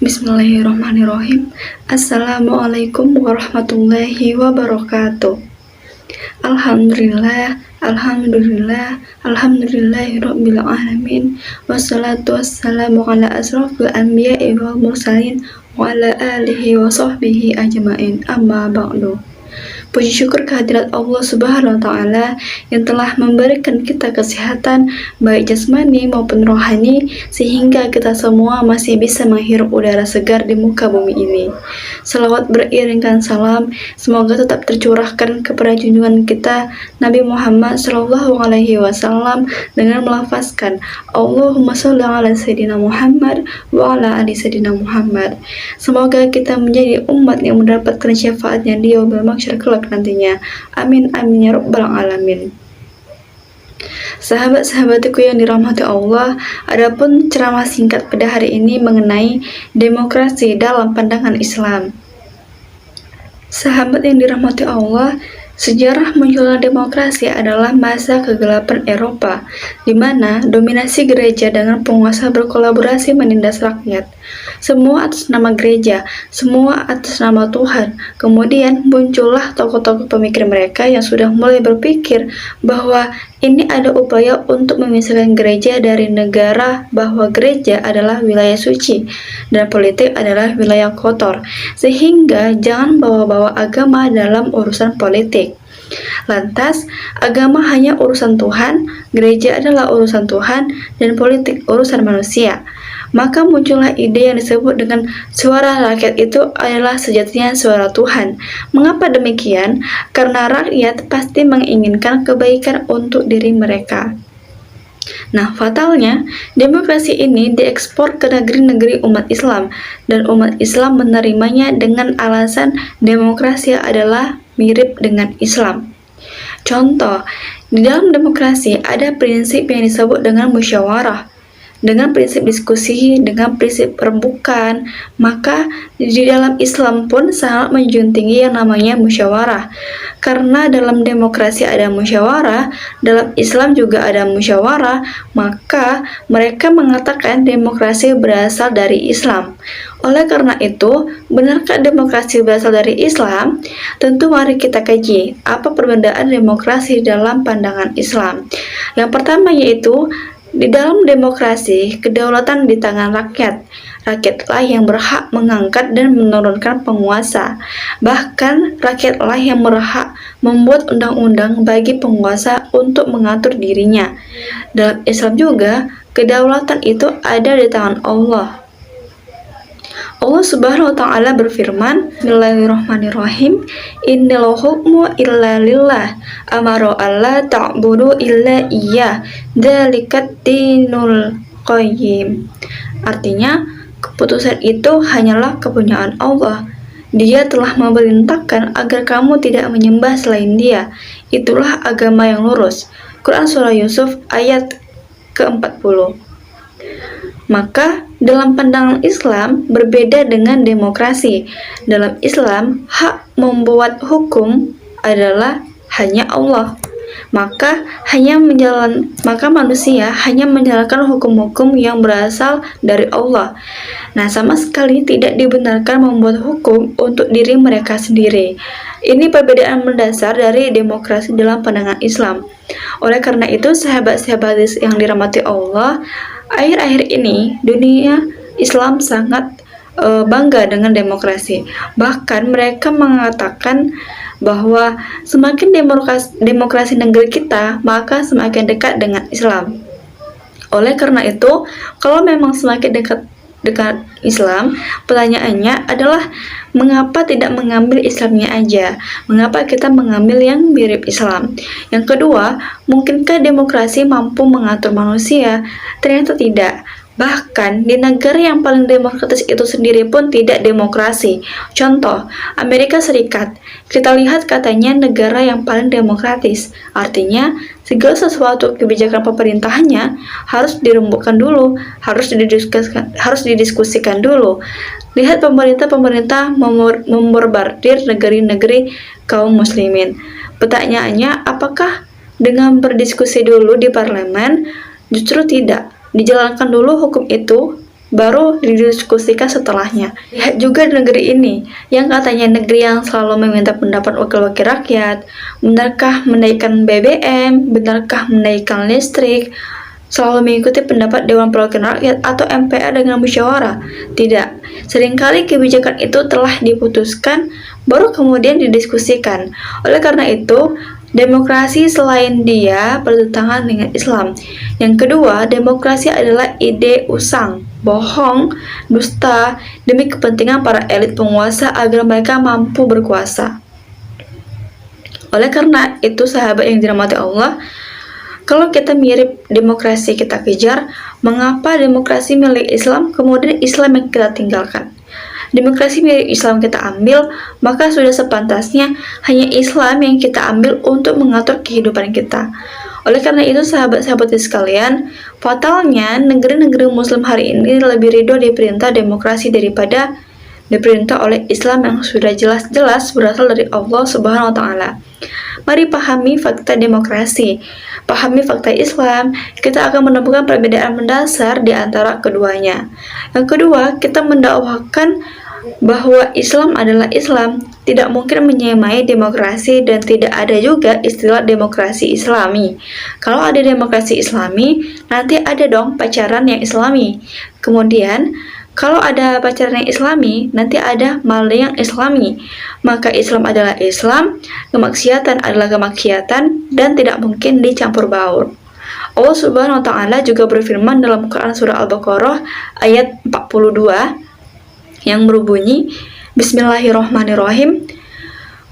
Bismillahirrahmanirrahim. Assalamualaikum warahmatullahi wabarakatuh. Alhamdulillah, alhamdulillah, alhamdulillahirabbil alamin. Wassalatu wassalamu ala asrofil anbiya'i wal mursalin wa ala alihi wa sahbihi ajmain. Amma ba'du. Puji syukur kehadirat Allah Subhanahu wa Ta'ala yang telah memberikan kita kesehatan baik jasmani maupun rohani, sehingga kita semua masih bisa menghirup udara segar di muka bumi ini. Salawat beriringkan salam semoga tetap tercurahkan kepada junjungan kita Nabi Muhammad SAW dengan melafazkan Allahumma sholli ala Sayyidina Muhammad wa ala ali Sayyidina Muhammad. Semoga kita menjadi umat yang mendapatkan syafaatnya di yaumil mahsyar kelak nantinya. Amin amin ya rabbal alamin. Sahabat-sahabatku yang dirahmati Allah, adapun ceramah singkat pada hari ini mengenai demokrasi dalam pandangan Islam. Sahabat yang dirahmati Allah, sejarah munculnya demokrasi adalah masa kegelapan Eropa, di mana dominasi gereja dengan penguasa berkolaborasi menindas rakyat. Semua atas nama gereja, semua atas nama Tuhan. Kemudian muncullah tokoh-tokoh pemikir mereka yang sudah mulai berpikir bahwa ini ada upaya untuk memisahkan gereja dari negara, bahwa gereja adalah wilayah suci dan politik adalah wilayah kotor, sehingga jangan bawa-bawa agama dalam urusan politik. Lantas, agama hanya urusan Tuhan, gereja adalah urusan Tuhan, dan politik urusan manusia. Maka muncullah ide yang disebut dengan suara rakyat itu adalah sejatinya suara Tuhan. Mengapa demikian? Karena rakyat pasti menginginkan kebaikan untuk diri mereka. Nah, fatalnya, demokrasi ini diekspor ke negeri-negeri umat Islam, dan umat Islam menerimanya dengan alasan demokrasi adalah mirip dengan Islam. Contoh, di dalam demokrasi ada prinsip yang disebut dengan musyawarah. Dengan prinsip diskusi, dengan prinsip rembukan, maka di dalam Islam pun sangat menjunjung tinggi yang namanya musyawarah. Karena dalam demokrasi ada musyawarah, dalam Islam juga ada musyawarah, maka mereka mengatakan demokrasi berasal dari Islam. Oleh karena itu, benarkah demokrasi berasal dari Islam? Tentu mari kita kaji apa perbedaan demokrasi dalam pandangan Islam. Yang pertama yaitu, di dalam demokrasi, kedaulatan di tangan rakyat. Rakyatlah yang berhak mengangkat dan menurunkan penguasa. Bahkan, rakyatlah yang berhak membuat undang-undang bagi penguasa untuk mengatur dirinya. Dalam Islam juga, kedaulatan itu ada di tangan Allah. Allah Subhanahu wa Ta'ala berfirman, Bismillahirrahmanirrahim, Innal hukmu illa lillah, amara alla ta'budu illa iyyah, dzalikat dinul qayyim. Artinya, keputusan itu hanyalah kepunyaan Allah. Dia telah memerintahkan agar kamu tidak menyembah selain Dia. Itulah agama yang lurus. Quran Surah Yusuf ayat ke-40. Maka, dalam pandangan Islam berbeda dengan demokrasi. Dalam Islam, hak membuat hukum adalah hanya Allah. Maka manusia hanya menjalankan hukum-hukum yang berasal dari Allah. Nah, sama sekali tidak dibenarkan membuat hukum untuk diri mereka sendiri. Ini perbedaan mendasar dari demokrasi dalam pandangan Islam. Oleh karena itu, sahabat-sahabat yang dirahmati Allah, akhir-akhir ini dunia Islam sangat bangga dengan demokrasi. Bahkan mereka mengatakan bahwa semakin demokrasi negeri kita, maka semakin dekat dengan Islam. Oleh karena itu, kalau memang semakin dekat Islam, pertanyaannya adalah mengapa tidak mengambil Islamnya aja? Mengapa kita mengambil yang mirip Islam? Yang kedua, mungkinkah demokrasi mampu mengatur manusia? Ternyata tidak. Bahkan di negara yang paling demokratis itu sendiri pun tidak demokrasi. Contoh, Amerika Serikat. Kita lihat katanya negara yang paling demokratis. Artinya, segala sesuatu kebijakan pemerintahannya harus dirembukkan dulu, harus didiskusikan dulu. Lihat pemerintah memborbardir negeri-negeri kaum muslimin. Pertanyaannya, apakah dengan berdiskusi dulu di parlemen? Justru tidak. Dijalankan dulu hukum itu baru didiskusikan setelahnya. Lihat juga di negeri ini, yang katanya negeri yang selalu meminta pendapat wakil-wakil rakyat. Benarkah menaikkan BBM? Benarkah menaikkan listrik? Selalu mengikuti pendapat Dewan Perwakilan Rakyat atau MPR dengan musyawarah? Tidak. Seringkali kebijakan itu telah diputuskan, baru kemudian didiskusikan. Oleh karena itu, demokrasi selain dia bertentangan dengan Islam. Yang kedua, demokrasi adalah ide usang, bohong, dusta, demi kepentingan para elit penguasa agar mereka mampu berkuasa. Oleh karena itu, sahabat yang dirahmati Allah, kalau kita mirip demokrasi kita kejar, mengapa demokrasi milik Islam kemudian Islam yang kita tinggalkan? Demokrasi milik Islam kita ambil, maka sudah sepantasnya hanya Islam yang kita ambil untuk mengatur kehidupan kita. Oleh karena itu, sahabat-sahabat sekalian, fatalnya negeri-negeri Muslim hari ini lebih ridho diperintah demokrasi daripada diperintah oleh Islam yang sudah jelas-jelas berasal dari Allah Subhanahu wa Ta'ala. Mari pahami fakta demokrasi, pahami fakta Islam, kita akan menemukan perbedaan mendasar di antara keduanya. Yang kedua, kita mendakwakan bahwa Islam adalah Islam, tidak mungkin menyamai demokrasi dan tidak ada juga istilah demokrasi Islami. Kalau ada demokrasi Islami, nanti ada dong pacaran yang Islami. Kemudian, kalau ada pacaran yang Islami, nanti ada maling yang Islami. Maka Islam adalah Islam, kemaksiatan adalah kemaksiatan, dan tidak mungkin dicampur baur. Allah Subhanahu wa Ta'ala juga berfirman dalam Quran surah Al-Baqarah ayat 42 yang berbunyi, Bismillahirrahmanirrahim,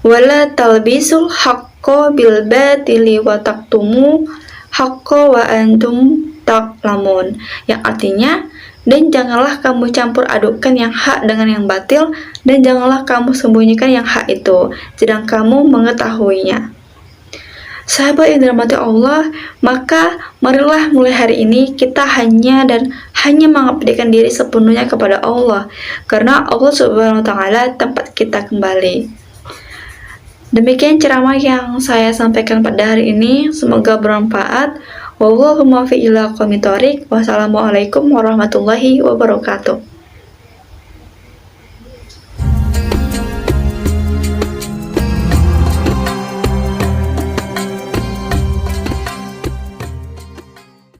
wala talbisul haqqo bil batili wa taktumu haqqo wa antum taqlamun, yang artinya, dan janganlah kamu campur adukkan yang hak dengan yang batil, dan janganlah kamu sembunyikan yang hak itu, sedang kamu mengetahuinya. Sahabat yang dirahmati Allah, maka marilah mulai hari ini kita hanya mengabdikan diri sepenuhnya kepada Allah, karena Allah Subhanahu wa Ta'ala tempat kita kembali. Demikian ceramah yang saya sampaikan pada hari ini, semoga bermanfaat. Wallahu muwaffiq ila aqwamit thoriq. Wassalamualaikum warahmatullahi wabarakatuh.